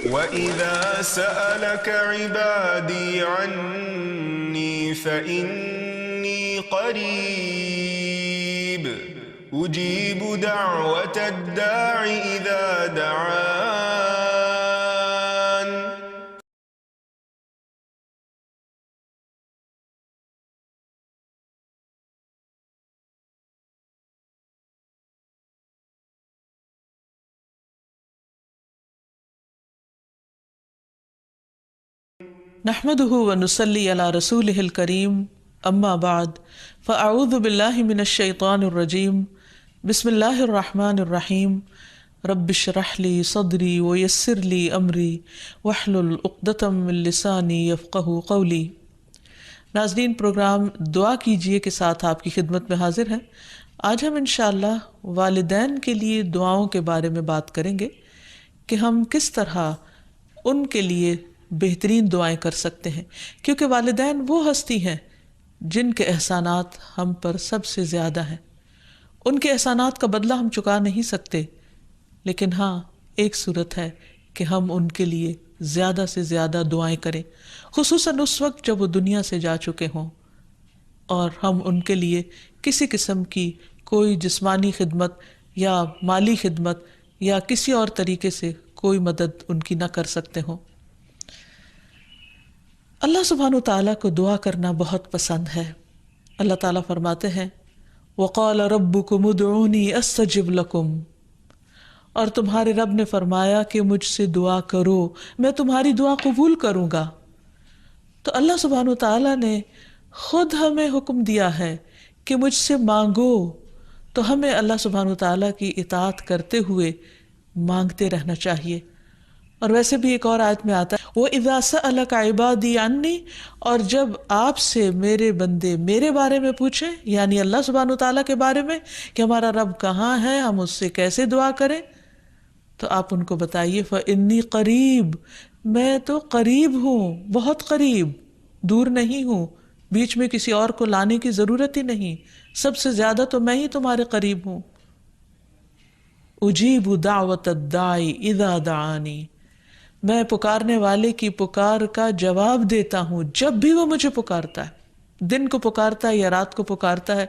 وَإِذَا سَأَلَكَ عِبَادِي عَنِّي فَإِنِّي قَرِيبٌ أُجِيبُ دَعْوَةَ الدَّاعِ إِذَا دَعَانِ. نحمده ونصلي على رسوله الكريم اما بعد فاعوذ بالله من الشيطان الرجيم بسم الله الرحمن الرحيم رب اشرح لي صدري ويسر لي امري واحلل عقدة من لساني يفقهوا قولي. ناظرین، پروگرام دعا کیجئے کے ساتھ آپ کی خدمت میں حاضر ہیں. آج ہم انشاءاللہ والدین کے لیے دعاؤں کے بارے میں بات کریں گے کہ ہم کس طرح ان کے لیے بہترین دعائیں کر سکتے ہیں، کیونکہ والدین وہ ہستی ہیں جن کے احسانات ہم پر سب سے زیادہ ہیں. ان کے احسانات کا بدلہ ہم چکا نہیں سکتے، لیکن ہاں ایک صورت ہے کہ ہم ان کے لیے زیادہ سے زیادہ دعائیں کریں، خصوصاً اس وقت جب وہ دنیا سے جا چکے ہوں اور ہم ان کے لیے کسی قسم کی کوئی جسمانی خدمت یا مالی خدمت یا کسی اور طریقے سے کوئی مدد ان کی نہ کر سکتے ہوں. اللہ سبحانہ وتعالیٰ کو دعا کرنا بہت پسند ہے. اللہ تعالیٰ فرماتے ہیں وَقَالَ رَبُّكُمُ ادْعُونِي أَسْتَجِبْ لَكُمْ، اور تمہارے رب نے فرمایا کہ مجھ سے دعا کرو، میں تمہاری دعا قبول کروں گا. تو اللہ سبحانہ وتعالیٰ نے خود ہمیں حکم دیا ہے کہ مجھ سے مانگو، تو ہمیں اللہ سبحانہ وتعالیٰ کی اطاعت کرتے ہوئے مانگتے رہنا چاہیے. اور ویسے بھی ایک اور آیت میں آتا ہے وَإِذَا سَأَلَكَ عِبَادِي عَنِّي، اور جب آپ سے میرے بندے میرے بارے میں پوچھیں، یعنی اللہ سبحانہ وتعالیٰ کے بارے میں کہ ہمارا رب کہاں ہے، ہم اس سے کیسے دعا کریں، تو آپ ان کو بتائیے فَإِنِّي قریب، میں تو قریب ہوں، بہت قریب، دور نہیں ہوں، بیچ میں کسی اور کو لانے کی ضرورت ہی نہیں، سب سے زیادہ تو میں ہی تمہارے قریب ہوں. اجیب دعوت الداعی اذا دعانی، میں پکارنے والے کی پکار کا جواب دیتا ہوں جب بھی وہ مجھے پکارتا ہے. دن کو پکارتا ہے یا رات کو پکارتا ہے،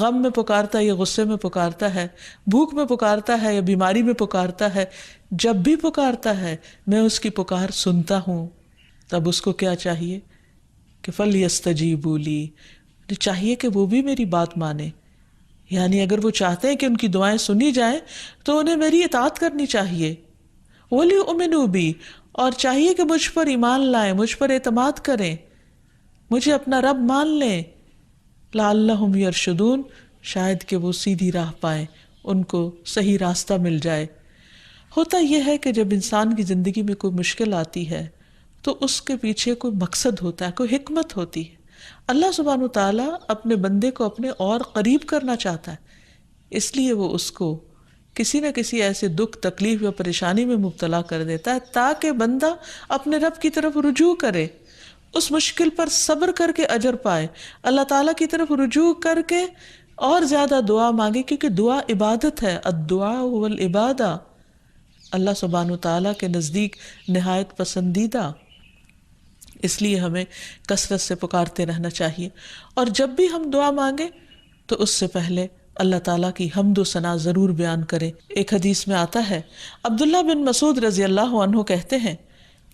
غم میں پکارتا ہے یا غصے میں پکارتا ہے، بھوک میں پکارتا ہے یا بیماری میں پکارتا ہے، جب بھی پکارتا ہے میں اس کی پکار سنتا ہوں. تب اس کو کیا چاہیے کہ فَلْيَسْتَجِيبُوا لِي، چاہیے کہ وہ بھی میری بات مانے. یعنی اگر وہ چاہتے ہیں کہ ان کی دعائیں سنی جائیں تو انہیں میری اطاعت کرنی چاہیے. وَلْيُؤْمِنُوا بِي، اور چاہیے کہ مجھ پر ایمان لائیں، مجھ پر اعتماد کریں، مجھے اپنا رب مان لیں. لعلہم یرشدون، شاید کہ وہ سیدھی راہ پائیں، ان کو صحیح راستہ مل جائے. ہوتا یہ ہے کہ جب انسان کی زندگی میں کوئی مشکل آتی ہے تو اس کے پیچھے کوئی مقصد ہوتا ہے، کوئی حکمت ہوتی ہے. اللہ سبحانہ وتعالیٰ اپنے بندے کو اپنے اور قریب کرنا چاہتا ہے، اس لیے وہ اس کو کسی نہ کسی ایسے دکھ، تکلیف یا پریشانی میں مبتلا کر دیتا ہے تاکہ بندہ اپنے رب کی طرف رجوع کرے، اس مشکل پر صبر کر کے اجر پائے، اللہ تعالیٰ کی طرف رجوع کر کے اور زیادہ دعا مانگے، کیونکہ دعا عبادت ہے. الدعاء هو العبادہ، اللہ سبحانہ وتعالیٰ کے نزدیک نہایت پسندیدہ. اس لیے ہمیں کثرت سے پکارتے رہنا چاہیے، اور جب بھی ہم دعا مانگیں تو اس سے پہلے اللہ تعالیٰ کی حمد و ثنا ضرور بیان کریں. ایک حدیث میں آتا ہے عبداللہ بن مسعود رضی اللہ عنہ کہتے ہیں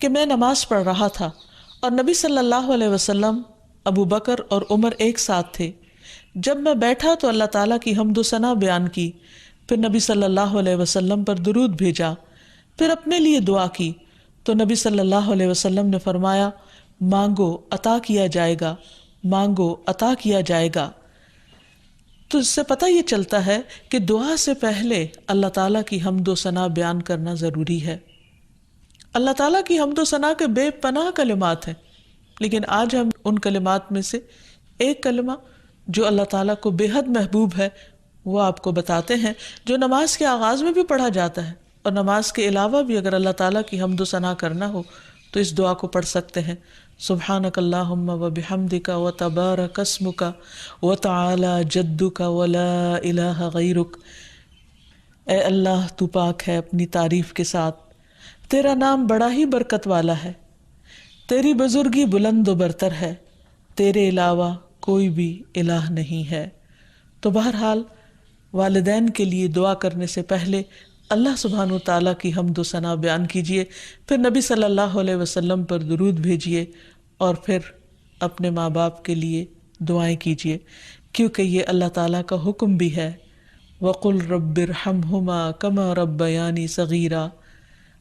کہ میں نماز پڑھ رہا تھا اور نبی صلی اللہ علیہ وسلم، ابو بکر اور عمر ایک ساتھ تھے. جب میں بیٹھا تو اللہ تعالیٰ کی حمد و ثنا بیان کی، پھر نبی صلی اللہ علیہ وسلم پر درود بھیجا، پھر اپنے لیے دعا کی تو نبی صلی اللہ علیہ وسلم نے فرمایا مانگو عطا کیا جائے گا، مانگو عطا کیا جائے گا. تو اس سے پتہ یہ چلتا ہے کہ دعا سے پہلے اللہ تعالیٰ کی حمد و ثنا بیان کرنا ضروری ہے. اللہ تعالیٰ کی حمد و ثنا کے بے پناہ کلمات ہیں، لیکن آج ہم ان کلمات میں سے ایک کلمہ جو اللہ تعالیٰ کو بے حد محبوب ہے وہ آپ کو بتاتے ہیں، جو نماز کے آغاز میں بھی پڑھا جاتا ہے، اور نماز کے علاوہ بھی اگر اللہ تعالیٰ کی حمد و ثنا کرنا ہو تو اس دعا کو پڑھ سکتے ہیں. سبحانک اللہم وبحمدک وتبارک اسمک وتعالی جدک ولا الہ غیرک. اے اللہ تو پاک ہے اپنی تعریف کے ساتھ، تیرا نام بڑا ہی برکت والا ہے، تیری بزرگی بلند و برتر ہے، تیرے علاوہ کوئی بھی الہ نہیں ہے۔ تو بہرحال والدین کے لیے دعا کرنے سے پہلے اللہ سبحانہ و تعالیٰ کی حمد و ثنا بیان کیجئے، پھر نبی صلی اللہ علیہ وسلم پر درود بھیجئے، اور پھر اپنے ماں باپ کے لیے دعائیں کیجئے، کیونکہ یہ اللہ تعالیٰ کا حکم بھی ہے، وَقُلْ رَبِّ ارْحَمْهُمَا كَمَا رَبَّيَانِي صَغِيرًا،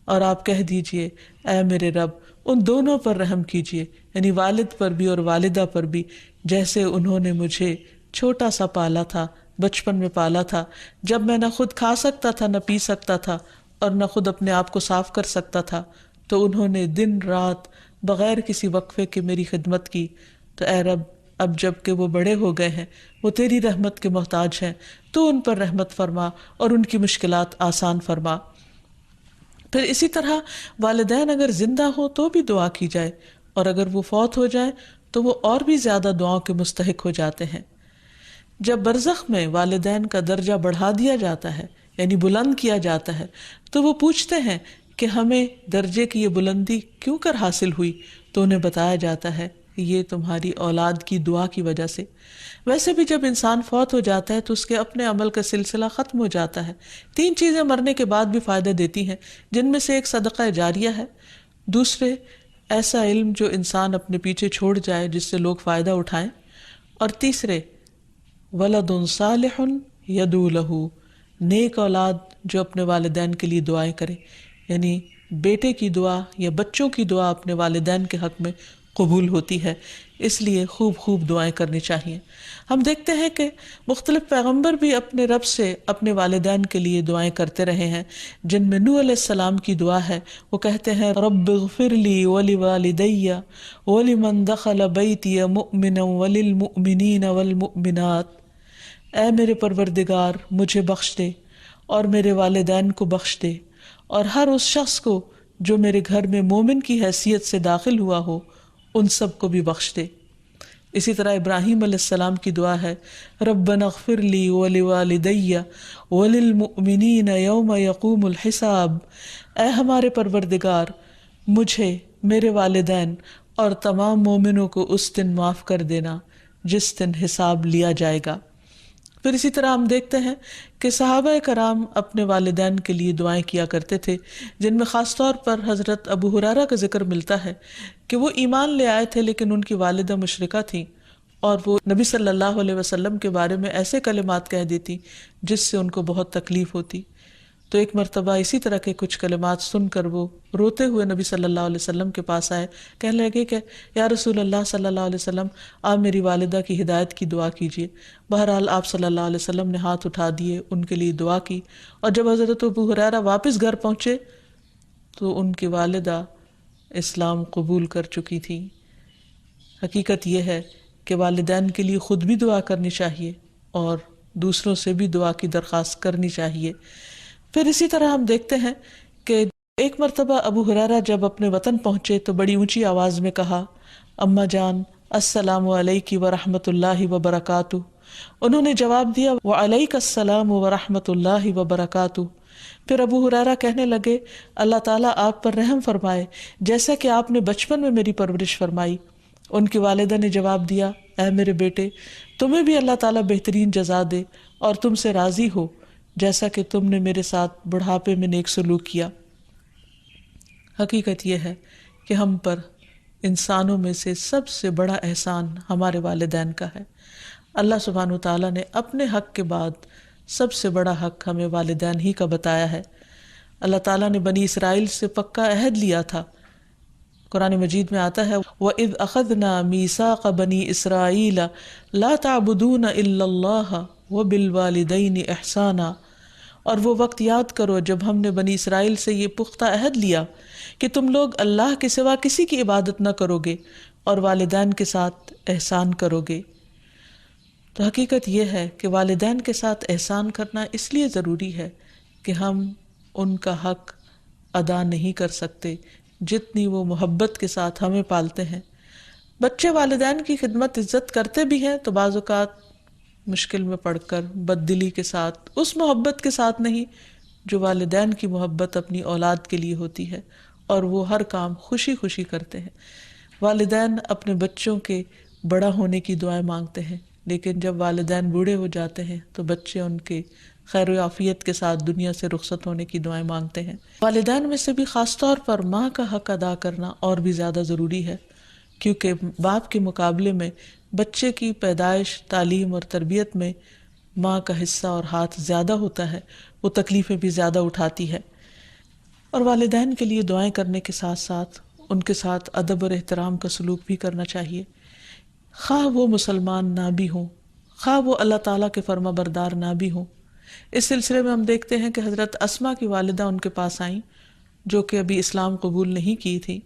اور آپ کہہ دیجئے اے میرے رب ان دونوں پر رحم کیجئے، یعنی والد پر بھی اور والدہ پر بھی، جیسے انہوں نے مجھے چھوٹا سا پالا تھا، بچپن میں پالا تھا، جب میں نہ خود کھا سکتا تھا نہ پی سکتا تھا اور نہ خود اپنے آپ کو صاف کر سکتا تھا، تو انہوں نے دن رات بغیر کسی وقفے کے میری خدمت کی۔ تو اے رب اب جب کہ وہ بڑے ہو گئے ہیں، وہ تیری رحمت کے محتاج ہیں، تو ان پر رحمت فرما اور ان کی مشکلات آسان فرما۔ پھر اسی طرح والدین اگر زندہ ہوں تو بھی دعا کی جائے، اور اگر وہ فوت ہو جائیں تو وہ اور بھی زیادہ دعاؤں کے مستحق ہو جاتے ہیں۔ جب برزخ میں والدین کا درجہ بڑھا دیا جاتا ہے، یعنی بلند کیا جاتا ہے، تو وہ پوچھتے ہیں کہ ہمیں درجے کی یہ بلندی کیوں کر حاصل ہوئی؟ تو انہیں بتایا جاتا ہے کہ یہ تمہاری اولاد کی دعا کی وجہ سے۔ ویسے بھی جب انسان فوت ہو جاتا ہے تو اس کے اپنے عمل کا سلسلہ ختم ہو جاتا ہے۔ 3 چیزیں مرنے کے بعد بھی فائدہ دیتی ہیں، جن میں سے ایک صدقہ جاریہ ہے، دوسرے ایسا علم جو انسان اپنے پیچھے چھوڑ جائے جس سے لوگ فائدہ اٹھائیں، اور تیسرے ولد صالح یدعو لہ، نیک اولاد جو اپنے والدین کے لیے دعائیں کرے، یعنی بیٹے کی دعا یا بچوں کی دعا اپنے والدین کے حق میں قبول ہوتی ہے، اس لیے خوب خوب دعائیں کرنی چاہیے۔ ہم دیکھتے ہیں کہ مختلف پیغمبر بھی اپنے رب سے اپنے والدین کے لیے دعائیں کرتے رہے ہیں، جن میں نوح علیہ السلام کی دعا ہے۔ وہ کہتے ہیں رب اغفر لی ولوالدی ولمن دخل بیتی مؤمنا وللمؤمنین والمؤمنات، اے میرے پروردگار مجھے بخش دے اور میرے والدین کو بخش دے، اور ہر اس شخص کو جو میرے گھر میں مومن کی حیثیت سے داخل ہوا ہو ان سب کو بھی بخش دے۔ اسی طرح ابراہیم علیہ السلام کی دعا ہے ربنا اغفر لی ولوالدی وللمؤمنین یوم یقوم الحساب، اے ہمارے پروردگار مجھے، میرے والدین اور تمام مومنوں کو اس دن معاف کر دینا جس دن حساب لیا جائے گا۔ پھر اسی طرح ہم دیکھتے ہیں کہ صحابہ کرام اپنے والدین کے لیے دعائیں کیا کرتے تھے، جن میں خاص طور پر حضرت ابو ہریرہ کا ذکر ملتا ہے کہ وہ ایمان لے آئے تھے لیکن ان کی والدہ مشرکہ تھیں، اور وہ نبی صلی اللہ علیہ وسلم کے بارے میں ایسے کلمات کہہ دیتی جس سے ان کو بہت تکلیف ہوتی۔ تو ایک مرتبہ اسی طرح کے کچھ کلمات سن کر وہ روتے ہوئے نبی صلی اللہ علیہ وسلم کے پاس آئے، کہنے لگے کہ یا رسول اللہ صلی اللہ علیہ وسلم آپ میری والدہ کی ہدایت کی دعا کیجیے۔ بہرحال آپ صلی اللہ علیہ وسلم نے ہاتھ اٹھا دیے، ان کے لیے دعا کی، اور جب حضرت ابو ہریرہ واپس گھر پہنچے تو ان کی والدہ اسلام قبول کر چکی تھی۔ حقیقت یہ ہے کہ والدین کے لیے خود بھی دعا کرنی چاہیے اور دوسروں سے بھی دعا کی درخواست کرنی چاہیے۔ پھر اسی طرح ہم دیکھتے ہیں کہ ایک مرتبہ ابو ہریرہ جب اپنے وطن پہنچے تو بڑی اونچی آواز میں کہا اماں جان السلام علیکی ورحمۃ اللہ وبرکاتہ۔ انہوں نے جواب دیا وعلیک السلام ورحمۃ اللہ وبرکاتہ۔ پھر ابو ہریرہ کہنے لگے اللہ تعالیٰ آپ پر رحم فرمائے جیسا کہ آپ نے بچپن میں میری پرورش فرمائی۔ ان کی والدہ نے جواب دیا اے میرے بیٹے تمہیں بھی اللہ تعالیٰ بہترین جزا دے اور تم سے راضی ہو جیسا کہ تم نے میرے ساتھ بڑھاپے میں نیک سلوک کیا۔ حقیقت یہ ہے کہ ہم پر انسانوں میں سے سب سے بڑا احسان ہمارے والدین کا ہے۔ اللہ سبحانہ و تعالیٰ نے اپنے حق کے بعد سب سے بڑا حق ہمیں والدین ہی کا بتایا ہے۔ اللہ تعالیٰ نے بنی اسرائیل سے پکا عہد لیا تھا۔ قرآن مجید میں آتا ہے وَإِذْ أَخَذْنَا مِيثَاقَ بَنِي إِسْرَائِيلَ لَا تَعْبُدُونَ إِلَّا اللَّهَ وَبِالْوَالِدَيْنِ إِحْسَانًا، اور وہ وقت یاد کرو جب ہم نے بنی اسرائیل سے یہ پختہ عہد لیا کہ تم لوگ اللہ کے سوا کسی کی عبادت نہ کرو گے اور والدین کے ساتھ احسان کرو گے۔ تو حقیقت یہ ہے کہ والدین کے ساتھ احسان کرنا اس لیے ضروری ہے کہ ہم ان کا حق ادا نہیں کر سکتے جتنی وہ محبت کے ساتھ ہمیں پالتے ہیں۔ بچے والدین کی خدمت عزت کرتے بھی ہیں تو بعض اوقات مشکل میں پڑ کر بد دلی کے ساتھ، اس محبت کے ساتھ نہیں جو والدین کی محبت اپنی اولاد کے لیے ہوتی ہے، اور وہ ہر کام خوشی خوشی کرتے ہیں۔ والدین اپنے بچوں کے بڑا ہونے کی دعائیں مانگتے ہیں، لیکن جب والدین بوڑھے ہو جاتے ہیں تو بچے ان کے خیر و عافیت کے ساتھ دنیا سے رخصت ہونے کی دعائیں مانگتے ہیں۔ والدین میں سے بھی خاص طور پر ماں کا حق ادا کرنا اور بھی زیادہ ضروری ہے، کیونکہ باپ کے مقابلے میں بچے کی پیدائش، تعلیم اور تربیت میں ماں کا حصہ اور ہاتھ زیادہ ہوتا ہے، وہ تکلیفیں بھی زیادہ اٹھاتی ہے۔ اور والدین کے لیے دعائیں کرنے کے ساتھ ساتھ ان کے ساتھ ادب اور احترام کا سلوک بھی کرنا چاہیے، خواہ وہ مسلمان نہ بھی ہوں، خواہ وہ اللہ تعالیٰ کے فرما بردار نہ بھی ہوں۔ اس سلسلے میں ہم دیکھتے ہیں کہ حضرت اسما کی والدہ ان کے پاس آئیں، جو کہ ابھی اسلام قبول نہیں کی تھی،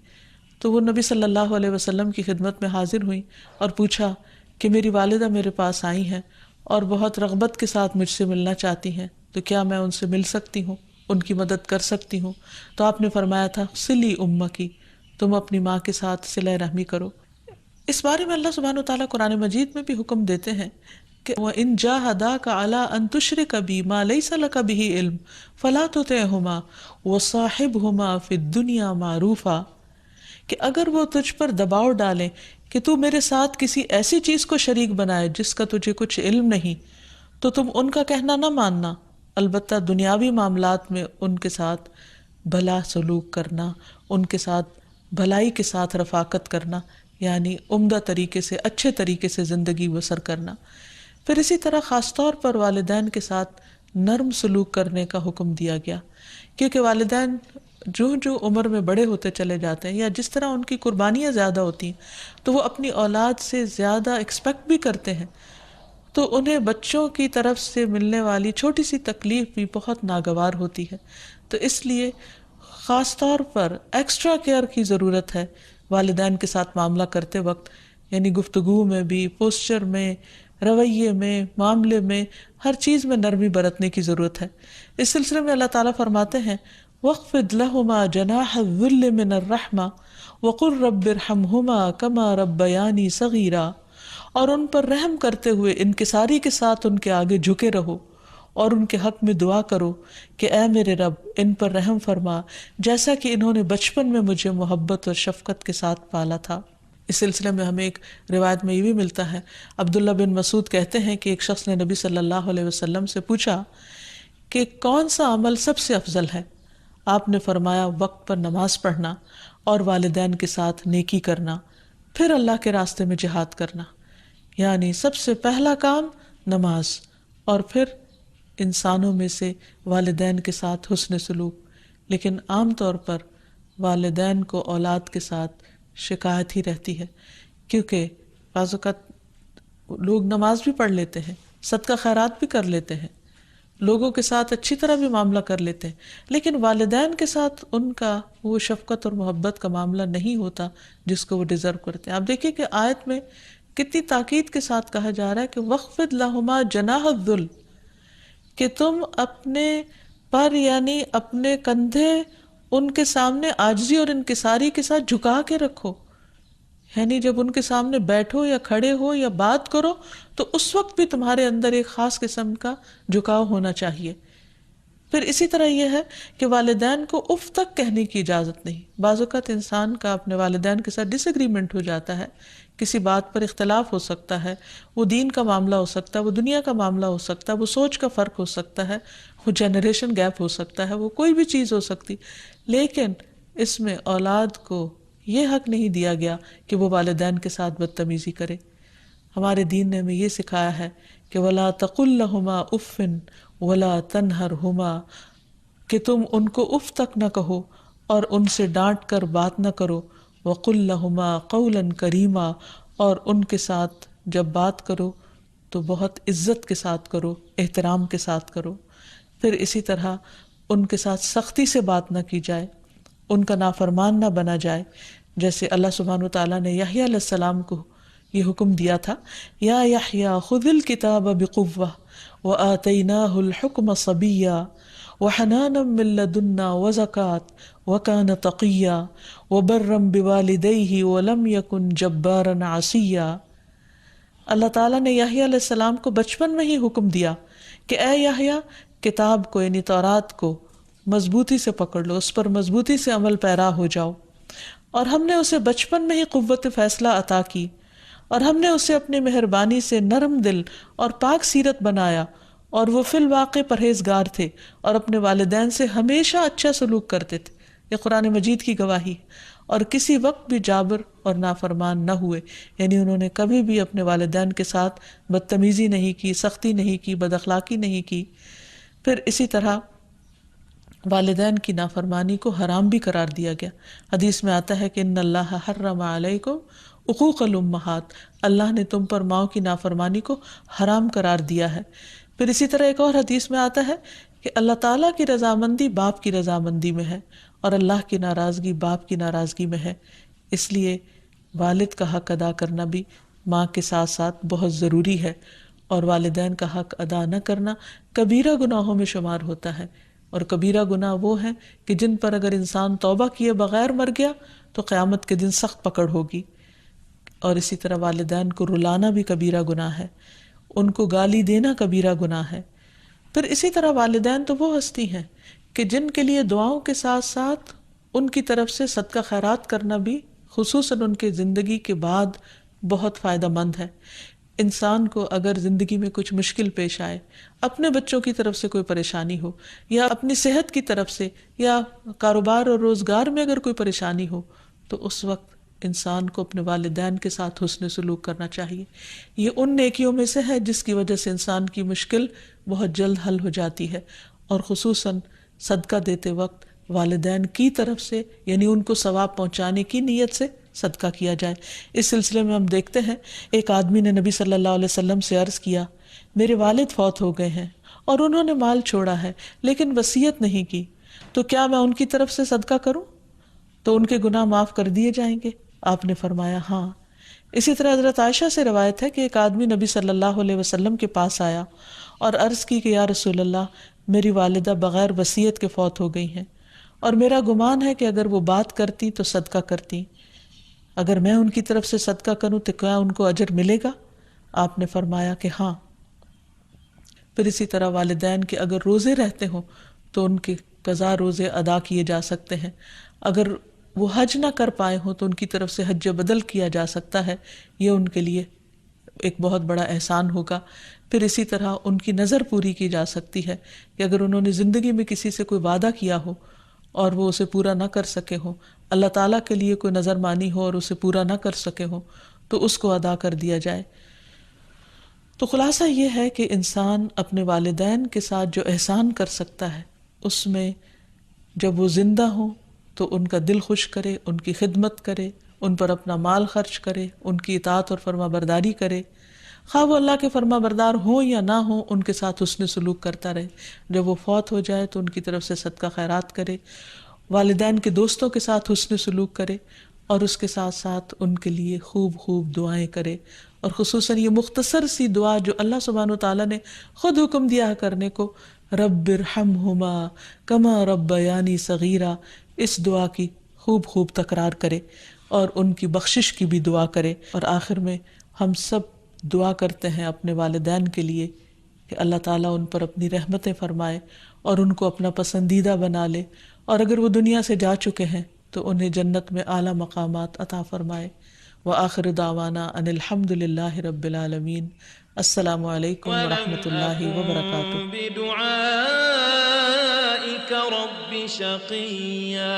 تو وہ نبی صلی اللہ علیہ وسلم کی خدمت میں حاضر ہوئیں اور پوچھا کہ میری والدہ میرے پاس آئی ہیں اور بہت رغبت کے ساتھ مجھ سے ملنا چاہتی ہیں، تو کیا میں ان سے مل سکتی ہوں، ان کی مدد کر سکتی ہوں؟ تو آپ نے فرمایا تھا صلی امکی، تم اپنی ماں کے ساتھ صلہ رحمی کرو۔ اس بارے میں اللہ سبحانہ وتعالیٰ قرآن مجید میں بھی حکم دیتے ہیں کہ وَإِن جَاهَدَاكَ عَلَىٰ أَن تُشْرِكَ بِي مَا لَيْسَ لَكَ بِهِ عِلْمٌ فَلَا تُطِعْهُمَا وَصَاحِبْهُمَا فِي الدُّنْيَا مَعْرُوفًا، کہ اگر وہ تجھ پر دباؤ ڈالیں کہ تو میرے ساتھ کسی ایسی چیز کو شریک بنائے جس کا تجھے کچھ علم نہیں، تو تم ان کا کہنا نہ ماننا، البتہ دنیاوی معاملات میں ان کے ساتھ بھلا سلوک کرنا، ان کے ساتھ بھلائی کے ساتھ رفاقت کرنا، یعنی عمدہ طریقے سے، اچھے طریقے سے زندگی بسر کرنا۔ پھر اسی طرح خاص طور پر والدین کے ساتھ نرم سلوک کرنے کا حکم دیا گیا، کیونکہ والدین جو عمر میں بڑے ہوتے چلے جاتے ہیں یا جس طرح ان کی قربانیاں زیادہ ہوتی ہیں تو وہ اپنی اولاد سے زیادہ ایکسپیکٹ بھی کرتے ہیں، تو انہیں بچوں کی طرف سے ملنے والی چھوٹی سی تکلیف بھی بہت ناگوار ہوتی ہے۔ تو اس لیے خاص طور پر ایکسٹرا کیئر کی ضرورت ہے والدین کے ساتھ معاملہ کرتے وقت، یعنی گفتگو میں بھی، پوسچر میں، رویے میں، معاملے میں، ہر چیز میں نرمی برتنے کی ضرورت ہے۔ اس سلسلے میں اللہ تعالیٰ فرماتے ہیں وَاخْفِضْ لَهُمَا جَنَاحَ الذُّلِّ مِنَ الرَّحْمَةِ وَقُلْ رَبِّ ارْحَمْهُمَا كَمَا رَبَّيَانِي صَغِيرًا، اور ان پر رحم کرتے ہوئے انکساری کے ساتھ ان کے آگے جھکے رہو اور ان کے حق میں دعا کرو کہ اے میرے رب ان پر رحم فرما جیسا کہ انہوں نے بچپن میں مجھے محبت اور شفقت کے ساتھ پالا تھا۔ اس سلسلے میں ہمیں ایک روایت میں یہ بھی ملتا ہے، عبداللہ بن مسعود کہتے ہیں کہ ایک شخص نے نبی صلی اللہ علیہ وسلم سے پوچھا کہ کون سا عمل سب سے افضل ہے؟ آپ نے فرمایا وقت پر نماز پڑھنا اور والدین کے ساتھ نیکی کرنا، پھر اللہ کے راستے میں جہاد کرنا، یعنی سب سے پہلا کام نماز، اور پھر انسانوں میں سے والدین کے ساتھ حسن سلوک۔ لیکن عام طور پر والدین کو اولاد کے ساتھ شکایت ہی رہتی ہے، کیونکہ بعض اوقات لوگ نماز بھی پڑھ لیتے ہیں، صدقہ خیرات بھی کر لیتے ہیں، لوگوں کے ساتھ اچھی طرح بھی معاملہ کر لیتے ہیں، لیکن والدین کے ساتھ ان کا وہ شفقت اور محبت کا معاملہ نہیں ہوتا جس کو وہ ڈیزرو کرتے ہیں۔ آپ دیکھیں کہ آیت میں کتنی تاکید کے ساتھ کہا جا رہا ہے کہ وَاخْفِضْ لَهُمَا جَنَاحَ الذُّلِّ، کہ تم اپنے پر یعنی اپنے کندھے ان کے سامنے عاجزی اور انکساری کے ساتھ جھکا کے رکھو، یعنی جب ان کے سامنے بیٹھو یا کھڑے ہو یا بات کرو تو اس وقت بھی تمہارے اندر ایک خاص قسم کا جھکاؤ ہونا چاہیے۔ پھر اسی طرح یہ ہے کہ والدین کو اف تک کہنے کی اجازت نہیں۔ بعض اوقات انسان کا اپنے والدین کے ساتھ ڈس ایگریمنٹ ہو جاتا ہے، کسی بات پر اختلاف ہو سکتا ہے، وہ دین کا معاملہ ہو سکتا ہے، وہ دنیا کا معاملہ ہو سکتا ہے، وہ سوچ کا فرق ہو سکتا ہے، وہ جنریشن گیپ ہو سکتا ہے، وہ کوئی بھی چیز ہو سکتی، لیکن اس میں اولاد کو یہ حق نہیں دیا گیا کہ وہ والدین کے ساتھ بدتمیزی کرے۔ ہمارے دین نے ہمیں یہ سکھایا ہے کہ وَلَا تَقُلْ لَهُمَا أُفٍّ وَلَا تَنْهَرْهُمَا، کہ تم ان کو اف تک نہ کہو اور ان سے ڈانٹ کر بات نہ کرو، وَقُلْ لَهُمَا قَوْلًا كَرِيمًا، اور ان کے ساتھ جب بات کرو تو بہت عزت کے ساتھ کرو، احترام کے ساتھ کرو۔ پھر اسی طرح ان کے ساتھ سختی سے بات نہ کی جائے، ان کا نافرمان نہ بنا جائے، جیسے اللہ سبحانہ وتعالیٰ نے یحییٰ علیہ السلام کو یہ حکم دیا تھا، یا یحییٰ خذ الکتاب بقوہ وآتیناہ الحکم صبیا وحنانا من لدنا وزکاة وکان تقیا وبرا بوالدیہ ولم یکن جبارا عصیا۔ اللہ تعالیٰ نے یحییٰ علیہ السلام کو بچپن میں ہی حکم دیا کہ اے یحییٰ، کتاب کو یعنی تورات کو مضبوطی سے پکڑ لو، اس پر مضبوطی سے عمل پیرا ہو جاؤ. اور ہم نے اسے بچپن میں ہی قوت فیصلہ عطا کی، اور ہم نے اسے اپنی مہربانی سے نرم دل اور پاک سیرت بنایا، اور وہ فی الواقع پرہیزگار تھے اور اپنے والدین سے ہمیشہ اچھا سلوک کرتے تھے. یہ قرآن مجید کی گواہی. اور کسی وقت بھی جابر اور نافرمان نہ ہوئے، یعنی انہوں نے کبھی بھی اپنے والدین کے ساتھ بدتمیزی نہیں کی، سختی نہیں کی، بد اخلاقی نہیں کی. پھر اسی طرح والدین کی نافرمانی کو حرام بھی قرار دیا گیا. حدیث میں آتا ہے کہ ان اللہ حرم علیکم عقوق الامہات، اللہ نے تم پر ماؤں کی نافرمانی کو حرام قرار دیا ہے. پھر اسی طرح ایک اور حدیث میں آتا ہے کہ اللہ تعالیٰ کی رضامندی باپ کی رضامندی میں ہے، اور اللہ کی ناراضگی باپ کی ناراضگی میں ہے. اس لیے والد کا حق ادا کرنا بھی ماں کے ساتھ ساتھ بہت ضروری ہے، اور والدین کا حق ادا نہ کرنا کبیرہ گناہوں میں شمار ہوتا ہے. اور کبیرہ گناہ وہ ہیں کہ جن پر اگر انسان توبہ کیے بغیر مر گیا تو قیامت کے دن سخت پکڑ ہوگی. اور اسی طرح والدین کو رلانا بھی کبیرہ گناہ ہے، ان کو گالی دینا کبیرہ گناہ ہے. پھر اسی طرح والدین تو وہ ہستی ہیں کہ جن کے لیے دعاؤں کے ساتھ ساتھ ان کی طرف سے صدقہ خیرات کرنا بھی خصوصاً ان کے زندگی کے بعد بہت فائدہ مند ہے. انسان کو اگر زندگی میں کچھ مشکل پیش آئے، اپنے بچوں کی طرف سے کوئی پریشانی ہو، یا اپنی صحت کی طرف سے، یا کاروبار اور روزگار میں اگر کوئی پریشانی ہو، تو اس وقت انسان کو اپنے والدین کے ساتھ حسن سلوک کرنا چاہیے. یہ ان نیکیوں میں سے ہے جس کی وجہ سے انسان کی مشکل بہت جلد حل ہو جاتی ہے. اور خصوصاً صدقہ دیتے وقت والدین کی طرف سے، یعنی ان کو ثواب پہنچانے کی نیت سے صدقہ کیا جائے. اس سلسلے میں ہم دیکھتے ہیں ایک آدمی نے نبی صلی اللہ علیہ وسلم سے عرض کیا، میرے والد فوت ہو گئے ہیں اور انہوں نے مال چھوڑا ہے لیکن وصیت نہیں کی، تو کیا میں ان کی طرف سے صدقہ کروں تو ان کے گناہ معاف کر دیے جائیں گے؟ آپ نے فرمایا ہاں. اسی طرح حضرت عائشہ سے روایت ہے کہ ایک آدمی نبی صلی اللہ علیہ وسلم کے پاس آیا اور عرض کی کہ یا رسول اللہ، میری والدہ بغیر وصیت کے فوت ہو گئی ہیں، اور میرا گمان ہے کہ اگر وہ بات کرتی تو صدقہ کرتی، اگر میں ان کی طرف سے صدقہ کروں تو کیا ان کو اجر ملے گا؟ آپ نے فرمایا کہ ہاں. پھر اسی طرح والدین کے اگر روزے رہتے ہوں تو ان کے قضا روزے ادا کیے جا سکتے ہیں. اگر وہ حج نہ کر پائے ہوں تو ان کی طرف سے حج بدل کیا جا سکتا ہے، یہ ان کے لیے ایک بہت بڑا احسان ہوگا. پھر اسی طرح ان کی نظر پوری کی جا سکتی ہے کہ اگر انہوں نے زندگی میں کسی سے کوئی وعدہ کیا ہو اور وہ اسے پورا نہ کر سکے ہوں، اللہ تعالیٰ کے لیے کوئی نظر مانی ہو اور اسے پورا نہ کر سکے ہوں، تو اس کو ادا کر دیا جائے. تو خلاصہ یہ ہے کہ انسان اپنے والدین کے ساتھ جو احسان کر سکتا ہے، اس میں جب وہ زندہ ہوں تو ان کا دل خوش کرے، ان کی خدمت کرے، ان پر اپنا مال خرچ کرے، ان کی اطاعت اور فرما برداری کرے، خواہ وہ اللہ کے فرما بردار ہوں یا نہ ہوں، ان کے ساتھ حسن سلوک کرتا رہے. جب وہ فوت ہو جائے تو ان کی طرف سے صدقہ خیرات کرے، والدین کے دوستوں کے ساتھ حسن سلوک کرے، اور اس کے ساتھ ساتھ ان کے لیے خوب خوب دعائیں کرے. اور خصوصاً یہ مختصر سی دعا جو اللہ سبحانہ وتعالیٰ نے خود حکم دیا کرنے کو، رب ارحمہما کما ربیانی صغیرا، اس دعا کی خوب خوب تکرار کرے اور ان کی بخشش کی بھی دعا کرے. اور آخر میں ہم سب دعا کرتے ہیں اپنے والدین کے لیے کہ اللہ تعالیٰ ان پر اپنی رحمتیں فرمائے اور ان کو اپنا پسندیدہ بنا لے، اور اگر وہ دنیا سے جا چکے ہیں تو انہیں جنت میں اعلیٰ مقامات عطا فرمائے. وآخر دعوانا ان الحمد للہ رب العالمین. السلام علیکم ورحمۃ اللہ وبرکاتہ. بدعائك رب شقيا